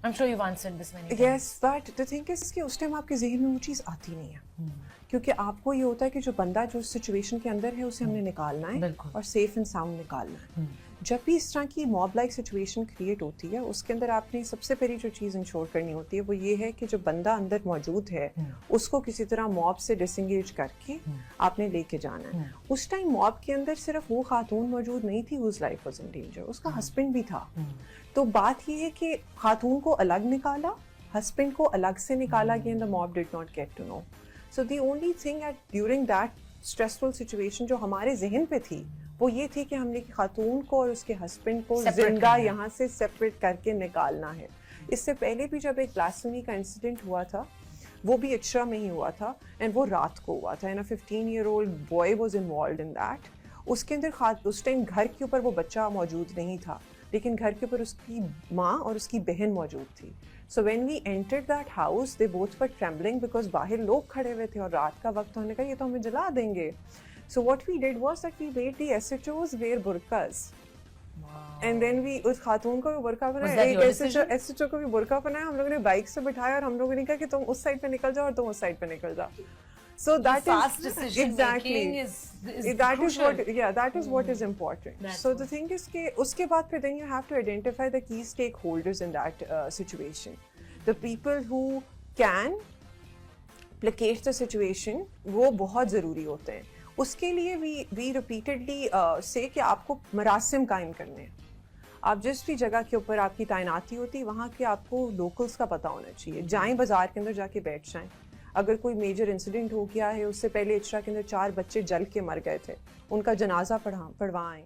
I'm sure you've answered this many times. Yes, but the thing is कि उस time आपके जहन में वो चीज़ आती नहीं है, क्योंकि आपको ये होता है कि जो बंदा जो सिचुएशन के अंदर है उसे हमने निकालना है और सेफ एंड साउंड निकालना है. जब भी इस तरह की मॉब लाइक सिचुएशन क्रिएट होती है, उसके अंदर आपने सबसे पहली जो चीज़ इंश्योर करनी होती है वो ये है कि जो बंदा अंदर मौजूद है उसको किसी तरह मॉब से डिसंगेज करके आपने लेके जाना है. उस टाइम मॉब के अंदर सिर्फ वो खातून मौजूद नहीं थी whose life was in danger, उसका हस्बैंड भी था. तो बात ये है कि खातून को अलग निकाला, हस्बैंड को अलग से निकाला गया, the mob did not get to know. So the only thing during that stressful situation जो हमारे जहन पे थी वो ये थी कि हमने खातून को और उसके हस्बैंड को जिंदा यहाँ से सेपरेट करके निकालना है. इससे पहले भी जब एक ब्लास्फेमी का इंसिडेंट हुआ था वो भी इचरा में ही हुआ था, एंड वो रात को हुआ था, and 15-year-old boy was involved in that. उसके अंदर उस टाइम घर के ऊपर वो बच्चा मौजूद नहीं था, लेकिन घर के ऊपर उसकी माँ और उसकी बहन मौजूद थी. So when we entered that house they both were trembling because बाहर लोग खड़े हुए थे और रात का वक्त होने का, ये तो हमें जला देंगे. So what we did was that we made the SHOs wear burqas. Wow. And then we उस खातून को भी बुरका बनाया, एक SHO को भी बुरका बनाया, हम लोगों ने बाइक से बिठाया और हम लोगों ने कहा कि तुम उस साइड पे निकल जाओ और तुम उस साइड पे निकल जाओ. So that is exactly that is what is important. That's so the thing is कि उसके बाद फिर then you have to identify the key stakeholders in that situation. The people who can placate the situation वो बहुत ज़रूरी होते हैं. उसके लिए वी रिपीटेडली से कि आपको मरासिम कायम करने हैं. आप जिस भी जगह के ऊपर आपकी तैनाती होती है वहाँ के आपको लोकल्स का पता होना चाहिए. जाएं बाजार के अंदर जाके बैठ जाएं. अगर कोई मेजर इंसिडेंट हो गया है, उससे पहले इचरा के अंदर 4 बच्चे जल के मर गए थे, उनका जनाजा पढ़वाएं.